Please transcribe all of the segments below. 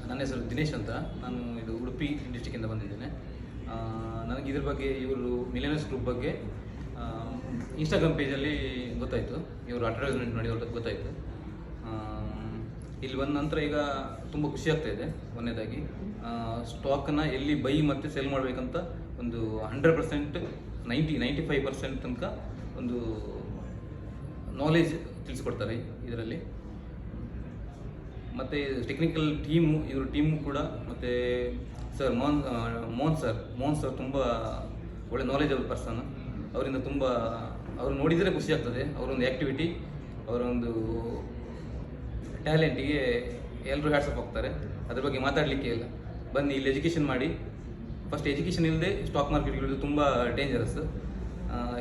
ನನ್ನ ಹೆಸರು ದಿನೇಶ್ ಅಂತ. ನಾನು ಇದು ಉಡುಪಿ ಡಿಸ್ಟಿಕ್ಕಿಂದ ಬಂದಿದ್ದೇನೆ. ನನಗೆ ಇದ್ರ ಬಗ್ಗೆ ಇವರು ಮಿಲಿಯನರ್ಸ್ ಗ್ರೂಪ್ ಬಗ್ಗೆ ಇನ್ಸ್ಟಾಗ್ರಾಮ್ ಪೇಜಲ್ಲಿ ಗೊತ್ತಾಯಿತು. ಇವರು ಅಡ್ವರ್ಟೈಸ್ಮೆಂಟ್ ನೋಡಿ ಗೊತ್ತಾಯಿತು. ಇಲ್ಲಿ ಬಂದ ನಂತರ ಈಗ ತುಂಬ ಖುಷಿ ಆಗ್ತಾ ಇದೆ. ಒಂದನೇದಾಗಿ ಸ್ಟಾಕನ್ನು ಎಲ್ಲಿ ಬೈ ಮತ್ತು ಸೆಲ್ ಮಾಡಬೇಕಂತ ಒಂದು 100% 95% ತನಕ ಒಂದು ನಾಲೆಜ್ ತಿಳಿಸ್ಕೊಡ್ತಾರೆ ಇದರಲ್ಲಿ. ಮತ್ತು ಟೆಕ್ನಿಕಲ್ ಇವ್ರ ಟೀಮು ಕೂಡ, ಮತ್ತು ಸರ್ ಮೋಹನ್ ಸರ್ ತುಂಬ ಒಳ್ಳೆ ನಾಲೆಜಬಲ್ ಪರ್ಸನ್. ಅವರಿಂದ ತುಂಬ ಅವ್ರು ನೋಡಿದರೆ ಖುಷಿ ಆಗ್ತದೆ. ಅವರೊಂದು ಆ್ಯಕ್ಟಿವಿಟಿ, ಅವರೊಂದು ಟ್ಯಾಲೆಂಟಿಗೆ ಎಲ್ಲರೂ ಹ್ಯಾಟ್ಸಪ್ ಹೋಗ್ತಾರೆ. ಅದ್ರ ಬಗ್ಗೆ ಮಾತಾಡಲಿಕ್ಕೆ ಇಲ್ಲ. ಬನ್ನಿ ಇಲ್ಲಿ ಎಜುಕೇಷನ್ ಮಾಡಿ. ಫಸ್ಟ್ ಎಜುಕೇಷನ್ ಇಲ್ಲದೆ ಸ್ಟಾಕ್ ಮಾರ್ಕೆಟ್ಗಳು ತುಂಬ ಡೇಂಜರಸ್.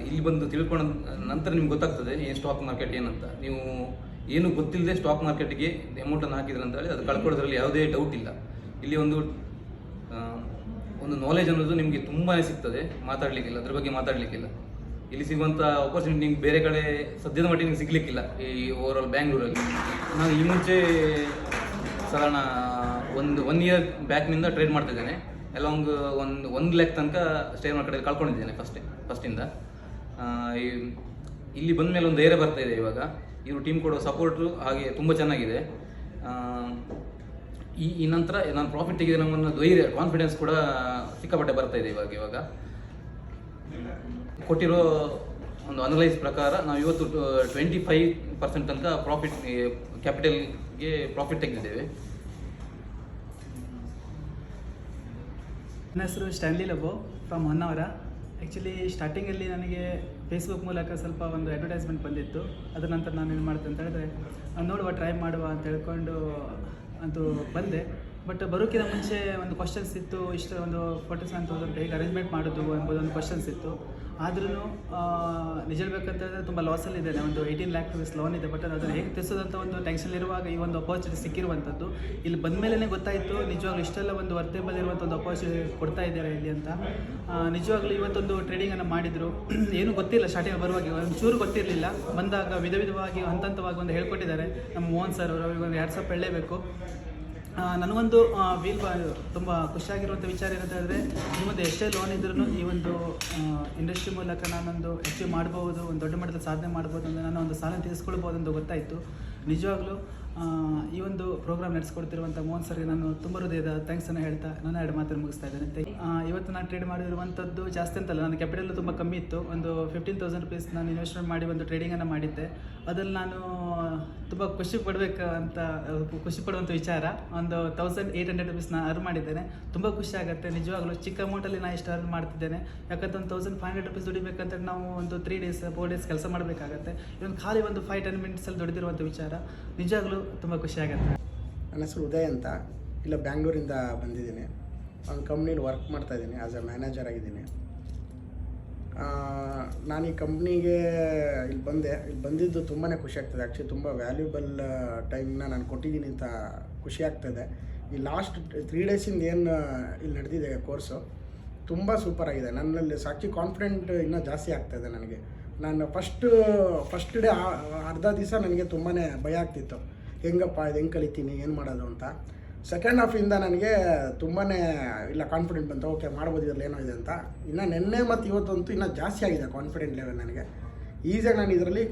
ಇಲ್ಲಿ ಬಂದು ತಿಳ್ಕೊಂಡ ನಂತರ ನಿಮ್ಗೆ ಗೊತ್ತಾಗ್ತದೆ ಏನು ಸ್ಟಾಕ್ ಮಾರ್ಕೆಟ್ ಏನಂತ. ನೀವು ಏನು ಗೊತ್ತಿಲ್ಲದೆ ಸ್ಟಾಕ್ ಮಾರ್ಕೆಟ್ಗೆ ಅಮೌಂಟನ್ನು ಹಾಕಿದ್ರೆ ಅಂತ ಹೇಳಿ ಅದು ಕಳ್ಕೊಳ್ಳೋದ್ರಲ್ಲಿ ಯಾವುದೇ ಡೌಟ್ ಇಲ್ಲ. ಇಲ್ಲಿ ಒಂದು ನಾಲೆಜ್ ಅನ್ನೋದು ನಿಮಗೆ ತುಂಬಾ ಸಿಗ್ತದೆ. ಮಾತಾಡಲಿಕ್ಕಿಲ್ಲ, ಅದ್ರ ಬಗ್ಗೆ ಮಾತಾಡಲಿಕ್ಕಿಲ್ಲ. ಇಲ್ಲಿ ಸಿಗುವಂಥ ಆಪರ್ಚುನಿಟಿ ನಿಮ್ಗೆ ಬೇರೆ ಕಡೆ ಸದ್ಯದ ಮಟ್ಟಿಗೆ ಸಿಗಲಿಕ್ಕಿಲ್ಲ. ಈ ಓವರಾಲ್ ಬ್ಯಾಂಗ್ಳೂರಲ್ಲಿ ನಾನು ಈ ಮುಂಚೆ ಸಾಧಾರಣ ಒನ್ ಇಯರ್ ಬ್ಯಾಕ್ನಿಂದ ಟ್ರೇಡ್ ಮಾಡ್ತಿದ್ದೇನೆ. ಅಲಾಂಗ್ 1 ಲ್ಯಾಕ್ ತನಕ ಶೇರ್ ಮಾರ್ಕೆಟಲ್ಲಿ ಕಳ್ಕೊಂಡಿದ್ದೇನೆ ಫಸ್ಟಿಂದ. ಇಲ್ಲಿ ಬಂದ ಮೇಲೆ ಒಂದು ಧೈರ್ಯ ಬರ್ತಾ ಇದೆ ಇವಾಗ. ಇವರು ಟೀಮ್ ಕೊಡೋ ಸಪೋರ್ಟು ಹಾಗೆ ತುಂಬ ಚೆನ್ನಾಗಿದೆ. ಈ ನಂತರ ನಾನು ಪ್ರಾಫಿಟ್ ತೆಗೆದ ನಮ್ಮನ್ನು ಧೈರ್ಯ, ಕಾನ್ಫಿಡೆನ್ಸ್ ಕೂಡ ಸಿಕ್ಕಾಪಟ್ಟೆ ಬರ್ತಾ ಇದೆ ಇವಾಗ. ಕೊಟ್ಟಿರೋ ಒಂದು ಅನಲೈಸ್ ಪ್ರಕಾರ ನಾವು ಇವತ್ತು 25% ತನಕ ಕ್ಯಾಪಿಟಲ್ಗೆ ಪ್ರಾಫಿಟ್ ತೆಗೆದಿದ್ದೇವೆ. ನನ್ನ ಹೆಸರು ಸ್ಟ್ಯಾನ್ಲಿ ಲಬೋ ಫ್ರಮ್ ಹೊನ್ನಾವರ. ಆ್ಯಕ್ಚುಲಿ ಸ್ಟಾರ್ಟಿಂಗಲ್ಲಿ ನನಗೆ ಫೇಸ್ಬುಕ್ ಮೂಲಕ ಸ್ವಲ್ಪ ಒಂದು ಅಡ್ವರ್ಟೈಸ್ಮೆಂಟ್ ಬಂದಿತ್ತು. ಅದರ ನಂತರ ನಾನು ಏನು ಮಾಡ್ತೆ ಅಂತ ಹೇಳಿದ್ರೆ ನೋಡುವ, ಟ್ರೈ ಮಾಡುವ ಅಂತ ಹೇಳ್ಕೊಂಡು ಅಂತೂ ಬಂದೆ. ಬಟ್ ಬರೋಕ್ಕಿಂತ ಮುಂಚೆ ಒಂದು ಕ್ವಶನ್ಸ್ ಇತ್ತು. ಇಷ್ಟು ಒಂದು 47,000 ಹೇಗೆ ಅರೇಂಜ್ಮೆಂಟ್ ಮಾಡೋದು ಎಂಬುದೊಂದು ಕ್ವಶನ್ಸ್ ಇತ್ತು. ಆದ್ರೂ ನಿಜ ಹೇಳ್ಬೇಕಂತಂದರೆ ತುಂಬ ಲಾಸಲ್ಲಿದ್ದೇನೆ. ಒಂದು 18 lakh rupees ಲೋನ್ ಇದೆ. ಬಟ್ ಅದನ್ನು ಹೇಗೆ ತಿಳಿಸೋದಂತ ಒಂದು ಟೆನ್ಷನ್ ಇರುವಾಗ ಈ ಒಂದು ಅಪರ್ಚುನಿಟಿ ಸಿಕ್ಕಿರುವಂಥದ್ದು. ಇಲ್ಲಿ ಬಂದ ಮೇಲೇ ಗೊತ್ತಾಯಿತು ನಿಜವಾಗ್ಲೂ ಇಷ್ಟೆಲ್ಲ ಒಂದು ವರ್ತೇಬಲ್ ಇರುವಂಥ ಒಂದು ಅಪರ್ಚುನಿಟಿ ಕೊಡ್ತಾ ಇದ್ದಾರೆ ಇಲ್ಲಿ ಅಂತ. ನಿಜವಾಗ್ಲೂ ಇವತ್ತೊಂದು ಟ್ರೇಡಿಂಗನ್ನು ಮಾಡಿದರು. ಏನೂ ಗೊತ್ತಿಲ್ಲ, ಸ್ಟಾರ್ಟಿಂಗ್ ಬರುವಾಗ ಒಂಚೂರು ಗೊತ್ತಿರಲಿಲ್ಲ. ಬಂದಾಗ ವಿಧವಾಗಿ ಹಂತವಾಗಿ ಒಂದು ಹೇಳ್ಕೊಟ್ಟಿದ್ದಾರೆ ನಮ್ಮ ಮೋಹನ್ ಸರ್ ಅವರು. ಅವರಿಗೊಂದು ಹ್ಯಾಟ್ಸಪ್ ಹೇಳಲೇಬೇಕು. ನನಗೊಂದು ತುಂಬ ಖುಷಿಯಾಗಿರುವಂಥ ವಿಚಾರ ಏನಂತ ಹೇಳಿದ್ರೆ, ನಿಮ್ಮದು ಎಷ್ಟೇ ಲೋನ್ ಇದ್ರೂ ಈ ಒಂದು ಇಂಡಸ್ಟ್ರಿ ಮೂಲಕ ನಾನೊಂದು ಅಚೀವ್ ಮಾಡ್ಬೋದು, ಒಂದು ದೊಡ್ಡ ಮಟ್ಟದ ಸಾಧನೆ ಮಾಡ್ಬೋದು ಅಂತ ನಾನು ಒಂದು ಸಾಲನ್ನು ತೀರಿಸ್ಕೊಳ್ಬೋದು ಅಂತ ಗೊತ್ತಾಯಿತು. ನಿಜವಾಗ್ಲೂ ಈ ಒಂದು ಪ್ರೋಗ್ರಾಮ್ ನಡೆಸ್ಕೊಡ್ತಿರುವಂಥ ಮೋಹನ್ ಸರ್ಗೆ ನಾನು ತುಂಬ ಹೃದಯದ ಥ್ಯಾಂಕ್ಸನ್ನು ಹೇಳ್ತಾ ನನ್ನ 2 ಮಾತನ್ನು ಮುಗಿಸ್ತಾ ಇದ್ದೇನೆ. ಇವತ್ತು ನಾನು ಟ್ರೇಡ್ ಮಾಡಿರುವಂಥದ್ದು ಜಾಸ್ತಿ ಅಂತಲ್ಲ, ನನ್ನ ಕ್ಯಾಪಿಟಲ್ ತುಂಬ ಕಮ್ಮಿ ಇತ್ತು. ಒಂದು 15,000 rupees ನಾನು ಇನ್ವೆಸ್ಟ್ಮೆಂಟ್ ಮಾಡಿ ಒಂದು ಟ್ರೇಡಿಂಗನ್ನು ಮಾಡಿದ್ದೆ. ಅದ್ರಲ್ಲಿ ನಾನು ತುಂಬ ಖುಷಿ ಪಡುವಂಥ ವಿಚಾರ, ಒಂದು 1,800 rupees ನಾನು ಅರ್ನ್ ಮಾಡಿದ್ದೇನೆ. ತುಂಬ ಖುಷಿ ಆಗುತ್ತೆ ನಿಜವಾಗ್ಲೂ. ಚಿಕ್ಕ ಅಮೌಂಟಲ್ಲಿ ನಾನು ಇಷ್ಟು ಅರ್ನ್ ಮಾಡ್ತಿದ್ದೇನೆ. ಯಾಕಂದ್ರೆ ಒಂದು 1,500 rupees ದುಡಿಬೇಕಂತ ನಾವು ಒಂದು 3 days 4 days ಕೆಲಸ ಮಾಡಬೇಕಾಗತ್ತೆ. ಇದೊಂದು ಖಾಲಿ ಒಂದು 5-10 minutesಲ್ಲಿ ದುಡಿದಿರುವಂಥ ವಿಚಾರ ನಿಜವಾಗ್ಲೂ ತುಂಬ ಖುಷಿಯಾಗುತ್ತೆ. ನನ್ನ ಹೆಸರು ಉದಯ್ ಅಂತ. ಇಲ್ಲ ಬ್ಯಾಂಗ್ಳೂರಿಂದ ಬಂದಿದ್ದೀನಿ. ಒಂದು ಕಂಪ್ನಿಲಿ ವರ್ಕ್ ಮಾಡ್ತಾಯಿದ್ದೀನಿ, ಆ್ಯಸ್ ಎ ಮ್ಯಾನೇಜರ್ ಆಗಿದ್ದೀನಿ. ನಾನು ಈ ಕಂಪ್ನಿಗೆ ಇಲ್ಲಿ ಬಂದಿದ್ದು ತುಂಬಾ ಖುಷಿ ಆಗ್ತದೆ. ಆ್ಯಕ್ಚುಲಿ ತುಂಬ ವ್ಯಾಲ್ಯೂಬಲ್ ಟೈಮ್ನ ನಾನು ಕೊಟ್ಟಿದ್ದೀನಿ ಅಂತ ಖುಷಿ ಆಗ್ತದೆ. ಈ ಲಾಸ್ಟ್ 3 days ಏನು ಇಲ್ಲಿ ನಡೆದಿದೆ ಕೋರ್ಸು ತುಂಬ ಸೂಪರಾಗಿದೆ. ನನ್ನಲ್ಲಿ ಸಾಕ್ಷಿ ಕಾನ್ಫಿಡೆಂಟ್ ಇನ್ನೂ ಜಾಸ್ತಿ ಆಗ್ತಾಯಿದೆ ನನಗೆ. ನಾನು ಫಸ್ಟ್ ಡೇ ಅರ್ಧ ದಿವಸ ನನಗೆ ತುಂಬಾ ಭಯ ಆಗ್ತಿತ್ತು, ಹೆಂಗಪ್ಪ ಇದು ಹೆಂಗೆ ಕಲಿತೀನಿ, ಏನು ಮಾಡೋದು ಅಂತ. ಸೆಕೆಂಡ್ ಹಾಫಿಂದ ನನಗೆ ತುಂಬಾ ಇಲ್ಲ ಕಾನ್ಫಿಡೆಂಟ್ ಬಂತು, ಓಕೆ ಮಾಡ್ಬೋದು, ಇದರಲ್ಲಿ ಏನೋ ಇದೆ ಅಂತ. ಇನ್ನು ನಿನ್ನೆ ಮತ್ತು ಇವತ್ತಂತೂ ಇನ್ನೂ ಜಾಸ್ತಿ ಆಗಿದೆ ಕಾನ್ಫಿಡೆಂಟ್ ಲೆವೆಲ್ ನನಗೆ. ಈಸಿಯಾಗಿ ನಾನು ಇದರಲ್ಲಿ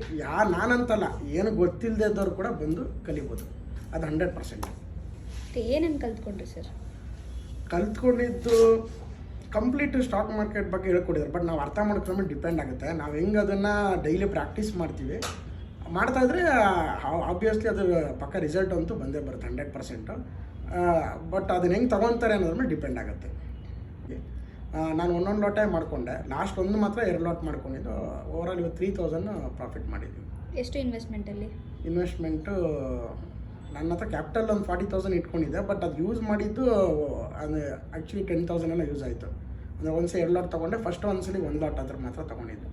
ನಾನಂತಲ್ಲ, ಏನು ಗೊತ್ತಿಲ್ಲದೆ ಇದ್ದವ್ರು ಕೂಡ ಬಂದು ಕಲಿಬೋದು. ಅದು 100%. ಏನೇನು ಕಲ್ತ್ಕೊಂಡ್ರಿ ಸರ್? ಕಲ್ತ್ಕೊಂಡಿದ್ದು ಕಂಪ್ಲೀಟ್ ಸ್ಟಾಕ್ ಮಾರ್ಕೆಟ್ ಬಗ್ಗೆ ಹೇಳ್ಕೊಡಿದ್ದಾರೆ. ಬಟ್ ನಾವು ಅರ್ಥ ಮಾಡ್ಕೊಂಡ್ರೆ ಡಿಪೆಂಡ್ ಆಗುತ್ತೆ. ನಾವು ಹೆಂಗೆ ಅದನ್ನು ಡೈಲಿ ಪ್ರಾಕ್ಟೀಸ್ ಮಾಡ್ತಾಯಿದ್ರೆ ಆಬ್ವಿಯಸ್ಲಿ ಅದು ಪಕ್ಕ ರಿಸಲ್ಟ್ ಅಂತೂ ಬಂದೇ ಬರುತ್ತೆ 100%. ಬಟ್ ಅದನ್ನ ಹೆಂಗೆ ತೊಗೊತಾರೆ ಅನ್ನೋದ್ರ ಮೇಲೆ ಡಿಪೆಂಡ್ ಆಗುತ್ತೆ. ನಾನು 1 ಲಾಟೇ ಮಾಡಿಕೊಂಡೆ. ಲಾಸ್ಟ್ ಒಂದು ಮಾತ್ರ 2 ಲಾಟ್ ಮಾಡ್ಕೊಂಡಿದ್ದು. ಓವರಾಲ್ ಇವತ್ತು 3,000 ಪ್ರಾಫಿಟ್ ಮಾಡಿದ್ದೀವಿ. ಎಷ್ಟು ಇನ್ವೆಸ್ಟ್ಮೆಂಟಲ್ಲಿ? ಇನ್ವೆಸ್ಟ್ಮೆಂಟು ನನ್ನ ಹತ್ರ ಕ್ಯಾಪಿಟಲ್ ಒಂದು 40,000 ಇಟ್ಕೊಂಡಿದ್ದೆ. ಬಟ್ ಅದು ಯೂಸ್ ಮಾಡಿದ್ದು ಅದು ಆ್ಯಕ್ಚುಲಿ 10,000 ಯೂಸ್ ಆಯಿತು. ಅಂದರೆ ಒಂದ್ಸಲ 2 ಲಾಟ್ ತೊಗೊಂಡೆ. ಫಸ್ಟ್ ಒಂದ್ಸಲಿ 1 ಲಾಟ್ ಅದ್ರ ಮಾತ್ರ ತೊಗೊಂಡಿದ್ದು.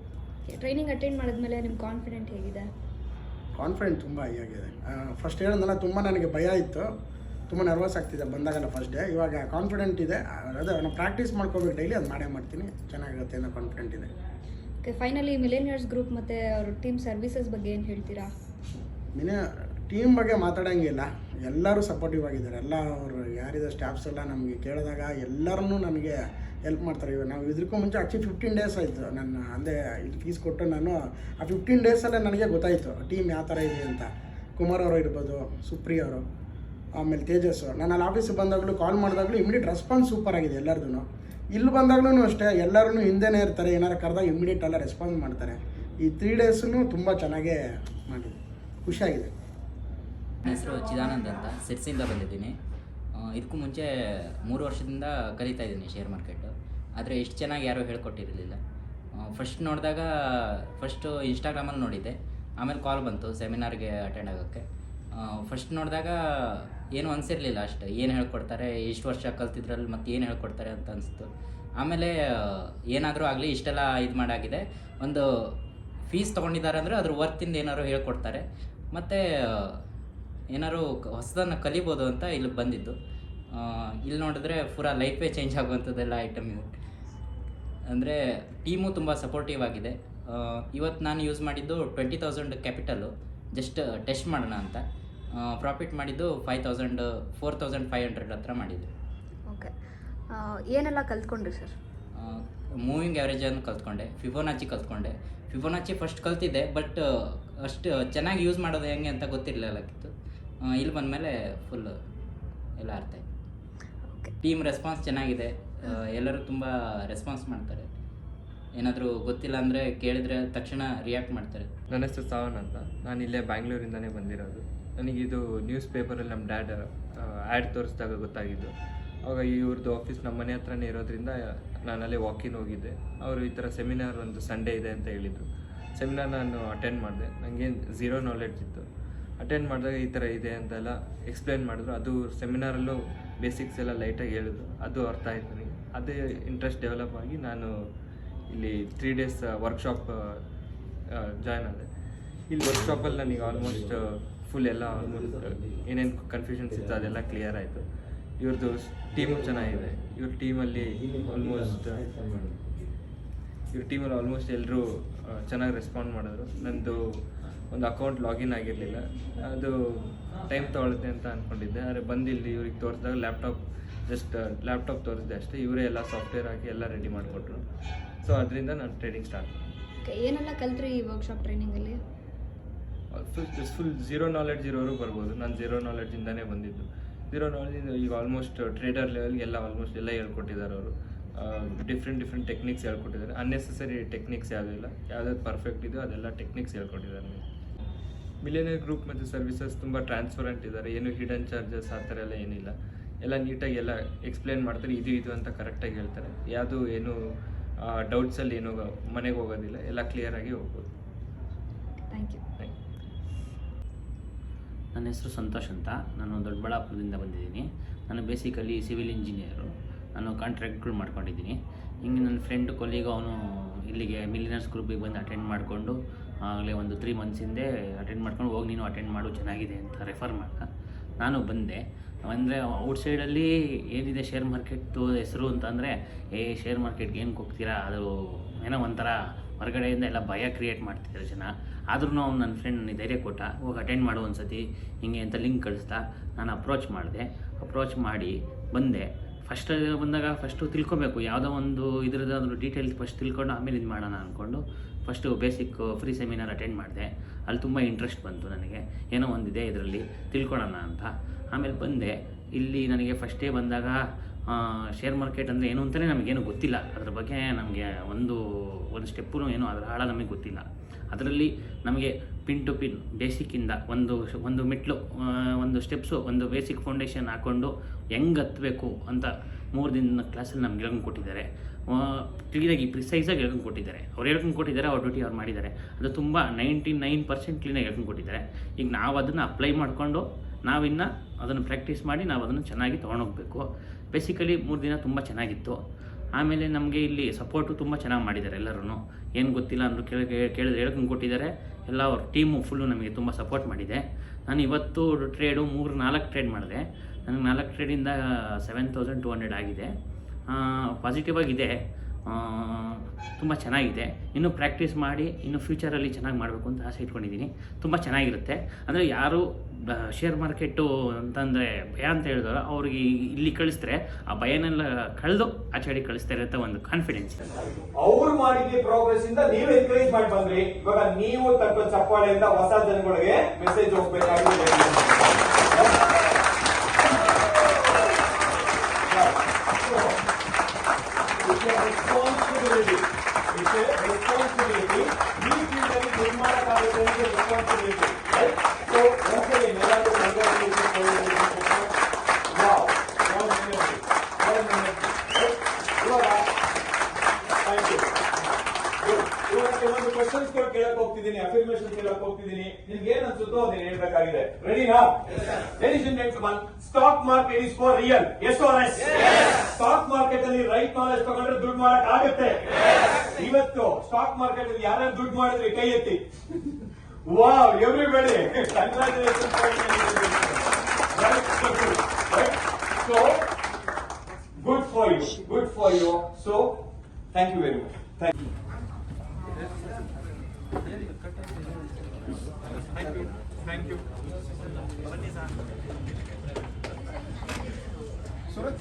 ಟ್ರೈನಿಂಗ್ ಅಟೆಂಡ್ ಮಾಡಿದ್ಮೇಲೆ ನಿಮ್ಮ ಕಾನ್ಫಿಡೆಂಟ್ ಹೇಗಿದೆ? ಕಾನ್ಫಿಡೆಂಟ್ ತುಂಬ ಹೈ ಆಗಿದೆ. ಫಸ್ಟ್ ಹೇಳಿದ್ನಲ್ಲ, ತುಂಬ ನನಗೆ ಭಯ ಇತ್ತು, ತುಂಬ ನರ್ವಸ್ ಆಗ್ತಿದೆ ಬಂದಾಗಲ್ಲ ಫಸ್ಟ್ ಡೇ. ಇವಾಗ ಕಾನ್ಫಿಡೆಂಟ್ ಇದೆ. ಅದೇ ನಾನು ಪ್ರಾಕ್ಟೀಸ್ ಮಾಡ್ಕೋಬೇಕು ಡೈಲಿ, ಅದು ಮಾಡೇ ಮಾಡ್ತೀನಿ, ಚೆನ್ನಾಗಿರುತ್ತೆ ಅನ್ನೋ ಕಾನ್ಫಿಡೆಂಟ್ ಇದೆ. ಫೈನಲಿ ಮಿಲೇನಿಯರ್ಸ್ ಗ್ರೂಪ್ ಮತ್ತು ಅವ್ರ ಟೀಮ್ ಸರ್ವಿಸಸ್ ಬಗ್ಗೆ ಏನು ಹೇಳ್ತೀರಾ? ಟೀಮ್ ಬಗ್ಗೆ ಮಾತಾಡೋಂಗಿಲ್ಲ, ಎಲ್ಲರೂ ಸಪೋರ್ಟಿವ್ ಆಗಿದ್ದಾರೆ. ಎಲ್ಲ ಅವರು ಯಾರಿದೆ ಸ್ಟಾಫ್ಸ್ ಎಲ್ಲ ನಮಗೆ ಕೇಳಿದಾಗ ಎಲ್ಲರೂ ನನಗೆ ಹೆಲ್ಪ್ ಮಾಡ್ತಾರೆ. ಇವಾಗ ನಾವು ಇದಕ್ಕೂ ಮುಂಚೆ ಆ್ಯಕ್ಚುಲಿ 15 ಡೇಸ್ ಆಯಿತು ನನ್ನ ಅಂದರೆ ಇದು ಫೀಸ್ ಕೊಟ್ಟು ನಾನು ಆ 15 ಡೇಸಲ್ಲೇ ನನಗೆ ಗೊತ್ತಾಯಿತು ಟೀಮ್ ಯಾವ ಥರ ಇದೆ ಅಂತ. ಕುಮಾರ್ ಅವರು ಇರ್ಬೋದು, ಸುಪ್ರಿಯ ಅವರು, ಆಮೇಲೆ ತೇಜಸ್. ನಾನು ಅಲ್ಲಿ ಆಫೀಸಿಗೆ ಬಂದಾಗಲೂ ಕಾಲ್ ಮಾಡಿದಾಗಲೂ ಇಮಿಡಿಯೇಟ್ ರೆಸ್ಪಾನ್ಸ್ ಸೂಪರ್ ಆಗಿದೆ ಎಲ್ಲರದು. ಇಲ್ಲಿ ಬಂದಾಗಲೂ ಅಷ್ಟೇ ಎಲ್ಲರೂ ಹಿಂದೆನೇ ಇರ್ತಾರೆ, ಏನಾರು ಕರೆದಾಗ ಇಮಿಡಿಯೇಟ್ ಎಲ್ಲ ರೆಸ್ಪಾನ್ಸ್ ಮಾಡ್ತಾರೆ. ಈ 3 ಡೇಸನ್ನು ತುಂಬ ಚೆನ್ನಾಗೇ ಮಾಡಿದೆ, ಖುಷಿಯಾಗಿದೆ. ನನ್ನ ಹೆಸರು ಚಿದಾನಂದ್ ಅಂತ, ಸಿರ್ಸಿಂದ ಬಂದಿದ್ದೀನಿ. ಇದಕ್ಕೂ ಮುಂಚೆ 3 ವರ್ಷದಿಂದ ಕಲಿತಾ ಇದ್ದೀನಿ ಶೇರ್ ಮಾರ್ಕೆಟು. ಆದರೆ ಇಷ್ಟು ಚೆನ್ನಾಗಿ ಯಾರೂ ಹೇಳ್ಕೊಟ್ಟಿರಲಿಲ್ಲ. ಫಸ್ಟು ಇನ್ಸ್ಟಾಗ್ರಾಮಲ್ಲಿ ನೋಡಿದ್ದೆ, ಆಮೇಲೆ ಕಾಲ್ ಬಂತು ಸೆಮಿನಾರ್ಗೆ ಅಟೆಂಡ್ ಆಗೋಕ್ಕೆ. ಫಸ್ಟ್ ನೋಡಿದಾಗ ಏನೂ ಅನಿಸಿರಲಿಲ್ಲ ಅಷ್ಟು, ಏನು ಹೇಳ್ಕೊಡ್ತಾರೆ, ಇಷ್ಟು ವರ್ಷ ಕಲ್ತಿದ್ರಲ್ಲಿ ಮತ್ತು ಏನು ಹೇಳ್ಕೊಡ್ತಾರೆ ಅಂತ ಅನಿಸ್ತು. ಆಮೇಲೆ ಏನಾದರೂ ಆಗಲಿ ಇಷ್ಟೆಲ್ಲ ಇದು ಮಾಡಾಗಿದೆ, ಒಂದು ಫೀಸ್ ತೊಗೊಂಡಿದ್ದಾರೆ ಅಂದರೆ ಅದ್ರ ವರ್ತಿಂದ ಏನಾದ್ರು ಹೇಳ್ಕೊಡ್ತಾರೆ ಮತ್ತು ಏನಾದ್ರು ಹೊಸದನ್ನು ಕಲಿಬೋದು ಅಂತ ಇಲ್ಲಿ ಬಂದಿದ್ದು. ಇಲ್ಲಿ ನೋಡಿದ್ರೆ ಪೂರಾ ಲೈಫೇ ಚೇಂಜ್ ಆಗುವಂಥದ್ದೆಲ್ಲ ಐಟಮ್ ಇದೆ. ಅಂದರೆ ಟೀಮು ತುಂಬ ಸಪೋರ್ಟಿವ್ ಆಗಿದೆ. ಇವತ್ತು ನಾನು ಯೂಸ್ ಮಾಡಿದ್ದು 20,000 ಕ್ಯಾಪಿಟಲು, ಜಸ್ಟ್ ಟೆಸ್ಟ್ ಮಾಡೋಣ ಅಂತ. ಪ್ರಾಫಿಟ್ ಮಾಡಿದ್ದು 4,500 ಹತ್ರ ಮಾಡಿದ್ದು. ಓಕೆ, ಏನೆಲ್ಲ ಕಲ್ತ್ಕೊಂಡ್ರಿ ಸರ್? ಮೂವಿಂಗ್ ಆ್ಯಾವ್ರೇಜನ್ನು ಕಲ್ತ್ಕೊಂಡೆ, ಫಿಬೋನಾಚಿ ಕಲ್ತ್ಕೊಂಡೆ. ಫಿಬೋನಾಚಿ ಫಸ್ಟ್ ಕಲ್ತಿದ್ದೆ, ಬಟ್ ಅಷ್ಟು ಚೆನ್ನಾಗಿ ಯೂಸ್ ಮಾಡೋದು ಹೆಂಗೆ ಅಂತ ಗೊತ್ತಿರಲಿಲ್ಲಕ್ಕಿತ್ತು. ಇಲ್ಲಿ ಬಂದಮೇಲೆ ಫುಲ್ ಎಲ್ಲ ಅರ್ಥ ಆಯ್ತು. ಟೀಮ್ ರೆಸ್ಪಾನ್ಸ್ ಚೆನ್ನಾಗಿದೆ, ಎಲ್ಲರೂ ತುಂಬ ರೆಸ್ಪಾನ್ಸ್ ಮಾಡ್ತಾರೆ. ಏನಾದರೂ ಗೊತ್ತಿಲ್ಲ ಅಂದರೆ ಕೇಳಿದರೆ ತಕ್ಷಣ ರಿಯಾಕ್ಟ್ ಮಾಡ್ತಾರೆ. ನನ್ನ ಹೆಸರು ಸಾವನ್ ಅಂತ, ನಾನು ಇಲ್ಲೇ ಬ್ಯಾಂಗ್ಳೂರಿಂದನೇ ಬಂದಿರೋದು. ನನಗಿದು ನ್ಯೂಸ್ ಪೇಪರಲ್ಲಿ ನಮ್ಮ ಡ್ಯಾಡ್ ಆ್ಯಡ್ ತೋರಿಸಿದಾಗ ಗೊತ್ತಾಗಿದ್ದು. ಆವಾಗ ಇವ್ರದ್ದು ಆಫೀಸ್ ನಮ್ಮ ಮನೆ ಹತ್ರನೇ ಇರೋದ್ರಿಂದ ನಾನಲ್ಲೇ ವಾಕಿನ್ ಹೋಗಿದ್ದೆ. ಅವರು ಈ ಥರ ಸೆಮಿನಾರ್ ಒಂದು ಸಂಡೇ ಇದೆ ಅಂತ ಹೇಳಿದರು. ಸೆಮಿನಾರ್ ನಾನು ಅಟೆಂಡ್ ಮಾಡಿದೆ. ನನಗೇನು ಝೀರೋ ನಾಲೆಡ್ಜ್ ಇತ್ತು. ಅಟೆಂಡ್ ಮಾಡಿದಾಗ ಈ ಥರ ಇದೆ ಅಂತೆಲ್ಲ ಎಕ್ಸ್ಪ್ಲೈನ್ ಮಾಡಿದ್ರು. ಅದು ಸೆಮಿನಾರಲ್ಲೂ ಬೇಸಿಕ್ಸ್ ಎಲ್ಲ ಲೈಟಾಗಿ ಹೇಳಿದ್ರು, ಅದು ಅರ್ಥ ಆಯಿತು ನನಗೆ. ಅದೇ ಇಂಟ್ರೆಸ್ಟ್ ಡೆವಲಪ್ ಆಗಿ ನಾನು ಇಲ್ಲಿ 3 ಡೇಸ್ ವರ್ಕ್ಶಾಪ್ ಜಾಯ್ನ್ ಆದೆ. ಇಲ್ಲಿ ವರ್ಕ್ಶಾಪಲ್ಲಿ ನನಗೆ ಆಲ್ಮೋಸ್ಟ್ ಫುಲ್ ಎಲ್ಲ ಏನೇನು ಕನ್ಫ್ಯೂಷನ್ಸ್ ಇತ್ತು ಅದೆಲ್ಲ ಕ್ಲಿಯರ್ ಆಯಿತು. ಇವ್ರದ್ದು ಟೀಮು ಚೆನ್ನಾಗಿದೆ. ಇವ್ರ ಟೀಮಲ್ಲಿ ಆಲ್ಮೋಸ್ಟ್ ಎಲ್ಲರೂ ಚೆನ್ನಾಗಿ ರೆಸ್ಪಾಂಡ್ ಮಾಡಿದ್ರು. ನಂದು ಒಂದು ಅಕೌಂಟ್ ಲಾಗಿನ್ ಆಗಿರಲಿಲ್ಲ, ಅದು ಟೈಮ್ ತೊಗೊಳುತ್ತೆ ಅಂತ ಅಂದ್ಕೊಂಡಿದ್ದೆ. ಆದರೆ ಬಂದಿಲ್ಲಿ ಇವ್ರಿಗೆ ತೋರಿಸಿದಾಗ ಲ್ಯಾಪ್ಟಾಪ್ ತೋರಿಸಿದೆ ಅಷ್ಟೇ. ಇವರೇ ಎಲ್ಲ ಸಾಫ್ಟ್ವೇರ್ ಹಾಕಿ ಎಲ್ಲ ರೆಡಿ ಮಾಡಿಕೊಟ್ರು. ಸೊ ಅದರಿಂದ ನಾನು ಟ್ರೇಡಿಂಗ್ ಸ್ಟಾರ್ಟ್ ಮಾಡಿದೆ. ಓಕೆ, ಏನೆಲ್ಲ ಕಲ್ತ್ರಿ ಈ ವರ್ಕ್ಶಾಪ್ ಟ್ರೈನಿಂಗಲ್ಲಿ? ಫುಲ್ ಝೀರೋ ನಾಲೆಡ್ಜ್ ಇರೋರು ಬರ್ಬೋದು. ನಾನು ಝೀರೋ ನಾಲೆಡ್ಜಿಂದನೇ ಬಂದಿದ್ದು. ಝೀರೋ ನಾಲೆಡ್ಜಿಂದ ಈಗ ಆಲ್ಮೋಸ್ಟ್ ಟ್ರೇಡರ್ ಲೆವೆಲ್ಗೆ ಎಲ್ಲ ಆಲ್ಮೋಸ್ಟ್ ಎಲ್ಲ ಹೇಳ್ಕೊಟ್ಟಿದ್ದಾರೆ ಅವರು. ಡಿಫ್ರೆಂಟ್ ಟೆಕ್ನಿಕ್ಸ್ ಹೇಳ್ಕೊಟ್ಟಿದ್ದಾರೆ. ಅನ್ನೆಸೆಸರಿ ಟೆಕ್ನಿಕ್ಸ್ ಯಾವುದೂ ಇಲ್ಲ, ಯಾವ್ದಾದ್ರು ಪರ್ಫೆಕ್ಟ್ ಇದೆಯೋ ಅದೆಲ್ಲ ಟೆಕ್ನಿಕ್ಸ್ ಹೇಳ್ಕೊಟ್ಟಿದ್ದಾರೆ. ಮಿಲಿಯನಿಯರ್ ಗ್ರೂಪ್ ಮತ್ತು ಸರ್ವಿಸಸ್ ತುಂಬ ಟ್ರಾನ್ಸ್ಪರೆಂಟ್ ಇದ್ದಾರೆ. ಏನು ಹಿಡನ್ ಚಾರ್ಜಸ್ ಆ ಥರ ಎಲ್ಲ ಏನಿಲ್ಲ. ಎಲ್ಲ ನೀಟಾಗಿ ಎಲ್ಲ ಎಕ್ಸ್ಪ್ಲೇನ್ ಮಾಡ್ತಾರೆ, ಇದು ಅಂತ ಕರೆಕ್ಟಾಗಿ ಹೇಳ್ತಾರೆ. ಯಾವುದು ಏನು ಡೌಟ್ಸಲ್ಲಿ ಏನೂ ಮನೆಗೆ ಹೋಗೋದಿಲ್ಲ, ಎಲ್ಲ ಕ್ಲಿಯರಾಗಿ ಹೋಗ್ಬೋದು. Thank you. ನನ್ನ ಹೆಸರು ಸಂತೋಷ್ ಅಂತ, ನಾನು ದೊಡ್ಡಬಳ್ಳಾಪುರದಿಂದ ಬಂದಿದ್ದೀನಿ. ನಾನು ಬೇಸಿಕಲಿ ಸಿವಿಲ್ ಇಂಜಿನಿಯರು. ನಾನು ಕಾಂಟ್ರಾಕ್ಟ್ಗಳು ಮಾಡ್ಕೊಂಡಿದ್ದೀನಿ. ಹಿಂಗೆ ನನ್ನ ಫ್ರೆಂಡ್ ಕೊಲೀಗ ಅವನು ಇಲ್ಲಿಗೆ ಮಿಲಿಯನರ್ಸ್ ಗ್ರೂಪಿಗೆ ಬಂದು ಅಟೆಂಡ್ ಮಾಡಿಕೊಂಡು ಆಗಲೇ ಒಂದು 3 ಮಂತ್ಸ್ ಹಿಂದೆ ಅಟೆಂಡ್ ಮಾಡ್ಕೊಂಡು ಹೋಗಿ ನೀನು ಅಟೆಂಡ್ ಮಾಡು ಚೆನ್ನಾಗಿದೆ ಅಂತ ರೆಫರ್ ಮಾಡ್ದ. ನಾನು ಬಂದೆ. ಅಂದರೆ ಔಟ್ಸೈಡಲ್ಲಿ ಏನಿದೆ ಶೇರ್ ಮಾರ್ಕೆಟ್ದು ಹೆಸರು ಅಂತಂದರೆ ಶೇರ್ ಮಾರ್ಕೆಟ್ಗೆ ಏನಕ್ಕೆ ಹೋಗ್ತೀರಾ, ಅದು ಏನೋ ಒಂಥರ ಹೊರಗಡೆಯಿಂದ ಎಲ್ಲ ಭಯ ಕ್ರಿಯೇಟ್ ಮಾಡ್ತಿದ್ದಾರೆ ಜನ. ಆದ್ರೂ ಅವ್ನು ನನ್ನ ಫ್ರೆಂಡ್ ನನಗೆ ಧೈರ್ಯ ಕೊಟ್ಟ, ಹೋಗಿ ಅಟೆಂಡ್ ಮಾಡು ಒಂದು ಸತಿ ಹಿಂಗೆ ಅಂತ ಲಿಂಕ್ ಕಳಿಸ್ತಾ. ನಾನು ಅಪ್ರೋಚ್ ಮಾಡಿ ಬಂದೆ. ಫಸ್ಟು ತಿಳ್ಕೊಬೇಕು, ಯಾವುದೋ ಒಂದು ಇದ್ರದ್ದು ಡೀಟೇಲ್ಸ್ ಫಸ್ಟ್ ತಿಳ್ಕೊಂಡು ಆಮೇಲೆ ಇದು ಮಾಡೋಣ ಅಂದ್ಕೊಂಡು first basic free seminar attend ಮಾಡಿದೆ. ಅಲ್ಲಿ ತುಂಬ ಇಂಟ್ರೆಸ್ಟ್ ಬಂತು ನನಗೆ, ಏನೋ ಒಂದಿದೆ ಇದರಲ್ಲಿ ತಿಳ್ಕೊಳ್ಳೋಣ ಅಂತ. ಆಮೇಲೆ ಬಂದೆ. ಇಲ್ಲಿ ನನಗೆ ಫಸ್ಟೇ ಬಂದಾಗ ಶೇರ್ ಮಾರ್ಕೆಟ್ ಅಂದರೆ ಏನು ಅಂತಲೇ ನಮಗೇನು ಗೊತ್ತಿಲ್ಲ. ಅದ್ರ ಬಗ್ಗೆ ನಮಗೆ ಒಂದು ಸ್ಟೆಪ್ಪು ಏನೋ ಅದರ ಆಳ ನಮಗೆ ಗೊತ್ತಿಲ್ಲ. ಅದರಲ್ಲಿ ನಮಗೆ ಪಿನ್ ಟು ಪಿನ್ ಬೇಸಿಕ್ಕಿಂದ ಒಂದು ಮೆಟ್ಲು, ಒಂದು ಸ್ಟೆಪ್ಸು, ಒಂದು ಬೇಸಿಕ್ ಫೌಂಡೇಶನ್ ಹಾಕ್ಕೊಂಡು ಹೆಂಗೆ ಹತ್ತಬೇಕು ಅಂತ 3 ದಿನದ ಕ್ಲಾಸಲ್ಲಿ ನಮ್ಗೆ ಹೇಳ್ಕೊಂಡು ಕೊಟ್ಟಿದ್ದಾರೆ. ಕ್ಲೀನಾಗಿ ಪ್ರಿಸೈಸಾಗಿ ಹೇಳ್ಕೊಂಡು ಕೊಟ್ಟಿದ್ದಾರೆ. ಅವ್ರು ಹೇಳ್ಕೊಂಡು ಕೊಟ್ಟಿದ್ದಾರೆ, ಅವ್ರ ಡ್ಯೂಟಿ ಅವ್ರು ಮಾಡಿದ್ದಾರೆ. ಅದು ತುಂಬ 99% ಕ್ಲೀನಾಗಿ ಹೇಳ್ಕೊಂಡು ಕೊಟ್ಟಿದ್ದಾರೆ. ಈಗ ನಾವು ಅದನ್ನು ಅಪ್ಲೈ ಮಾಡಿಕೊಂಡು ನಾವಿನ್ನು ಅದನ್ನು ಪ್ರಾಕ್ಟೀಸ್ ಮಾಡಿ ನಾವು ಅದನ್ನು ಚೆನ್ನಾಗಿ ತೊಗೊಂಡೋಗ್ಬೇಕು. ಬೇಸಿಕಲಿ 3 ದಿನ ತುಂಬ ಚೆನ್ನಾಗಿತ್ತು. ಆಮೇಲೆ ನಮಗೆ ಇಲ್ಲಿ ಸಪೋರ್ಟು ತುಂಬ ಚೆನ್ನಾಗಿ ಮಾಡಿದ್ದಾರೆ. ಎಲ್ಲರೂ ಏನು ಗೊತ್ತಿಲ್ಲ ಅಂದರೂ ಕೇಳಿದ್ರೆ ಹೇಳ್ಕೊಂಡು ಕೊಟ್ಟಿದ್ದಾರೆ. ಎಲ್ಲ ಅವ್ರ ಟೀಮು ಫುಲ್ಲು ನಮಗೆ ತುಂಬ ಸಪೋರ್ಟ್ ಮಾಡಿದೆ. ನಾನು ಇವತ್ತು ಟ್ರೇಡು 3-4 ಟ್ರೇಡ್ ಮಾಡಿದೆ. ನನಗೆ 4 ಟ್ರೇಡಿಂದ 7,200 ಆಗಿದೆ. ಪಾಸಿಟಿವ್ ಆಗಿದೆ. ತುಂಬ ಚೆನ್ನಾಗಿದೆ. ಇನ್ನೂ ಪ್ರಾಕ್ಟೀಸ್ ಮಾಡಿ ಇನ್ನೂ ಫ್ಯೂಚರಲ್ಲಿ ಚೆನ್ನಾಗಿ ಮಾಡಬೇಕು ಅಂತ ಆಸೆ ಇಟ್ಕೊಂಡಿದ್ದೀನಿ. ತುಂಬ ಚೆನ್ನಾಗಿರುತ್ತೆ. ಅಂದರೆ ಯಾರು ಶೇರ್ ಮಾರ್ಕೆಟು ಅಂತಂದರೆ ಭಯ ಅಂತ ಹೇಳಿದವರು ಅವ್ರಿಗೆ ಇಲ್ಲಿ ಕಳಿಸಿದ್ರೆ ಆ ಭಯನೆಲ್ಲ ಕಳೆದು ಆಚೆಡಿ ಕಳಿಸ್ತಾರೆ ಅಂತ ಒಂದು ಕಾನ್ಫಿಡೆನ್ಸ್. ಅವ್ರು ಮಾಡಿದ ಪ್ರೋಗ್ರೆಸ್ ಇಂದ ನೀವು ಎನ್ಕರೇಜ್ ಮಾಡಿ ಬಂದ್ರಿ. ಇವಾಗ ನೀವು ತಕ್ಕ ಚಪ್ಪಾಳೆಯಿಂದ ಹೊಸ ಜನಗಳಿಗೆ ಮೆಸೇಜ್ ಹೋಗ್ಬೇಕಾಗಿದೆ. ರೆಸ್ಪಾನ್ಸಿಬಿಲಿಟಿ ಈ ಫೀಲ್ಡಲ್ಲಿ ದುಡ್ಡು ಮಾಡೋಕ್ಕಾಗುತ್ತೆ ರೆಸ್ಪಾನ್ಸಿಬಿಲಿಟಿ. ಸೊ ಕೆಲವೊಂದು ಕ್ವಶನ್ಸ್ ಕೇಳಕ್ ಹೋಗ್ತಿದ್ದೀನಿ, ಅಫರ್ಮೇಷನ್ ಕೇಳಕ್ ಹೋಗ್ತಿದ್ದೀನಿ. ನಿಮ್ಗೆ ಏನ್ ಅನ್ಸುತ್ತೋ ಅದನ್ನ ಹೇಳ್ಬೇಕಾಗಿದೆ. ರೆಡಿನಾ? Ladies and gentleman, stock market is for real. Yes or yes? Stock market ಅಲ್ಲಿ ರೈಟ್ ನಾಲೆಜ್ ತಗೊಂಡ್ರೆ ದುಡ್ಡು ಮಾಡಕ್ ಆಗುತ್ತೆ. ಇವತ್ತು ಸ್ಟಾಕ್ ಮಾರ್ಕೆಟ್ ಅಲ್ಲಿ ಯಾರ್ಯಾರು ದುಡ್ಡು ಮಾಡಿದ್ರಿ ಕೈ ಎತ್ತಿ. Wow, everybody, congratulation. So good for you, good for you. So thank you very much. Thank you. Thank you. Surat?